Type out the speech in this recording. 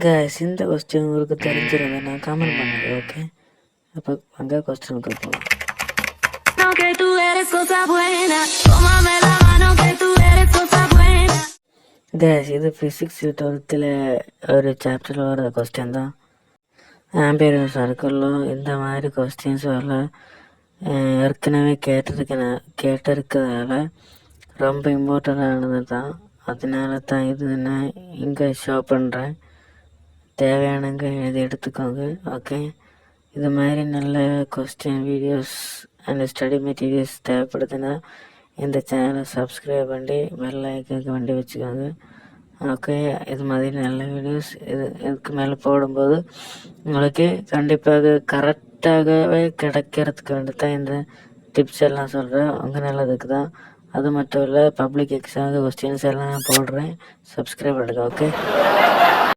Guys, இந்த question உங்களுக்கு தெரிஞ்சிருந்தேன்னா comment பண்ணுங்க. ஓகே, அப்போ அங்கே கொஸ்டினுக்கு போகலாம். கைஸ், இது ஃபிசிக்ஸ் 12th ஒரு சாப்டரில் வர கொஸ்டின் தான். ஆம்பியர் சர்க்கிளில் இந்த மாதிரி கொஸ்டின்ஸ் வரல. ஏற்கனவே கேட்டிருக்கிறதால ரொம்ப இம்பார்ட்டண்டானது தான். அதனால தான் இது நான் இங்கே ஷோ பண்ணுறேன். தேவையானங்க எழுதி எடுத்துக்கோங்க. ஓகே, இது மாதிரி நல்ல question videos and study materials தேவைப்படுதுன்னா இந்த சேனலை சப்ஸ்கிரைப் பண்ணி பெல் ஐக்கானுக்கு வண்டி வச்சுக்கோங்க. ஓகே, இது மாதிரி நல்ல வீடியோஸ் இதுக்கு மேலே போடும்போது உங்களுக்கு கண்டிப்பாக கரெக்டாகவே கிடைக்கிறதுக்கு வேண்டி தான் இந்த டிப்ஸ் எல்லாம் சொல்கிறேன். உங்கள் நல்லதுக்கு தான். அது மட்டும் இல்லை, பப்ளிக் எக்ஸாம் கொஸ்டின்ஸ் எல்லாம் போடுறேன். சப்ஸ்கிரைப் பண்ணுங்க. ஓகே.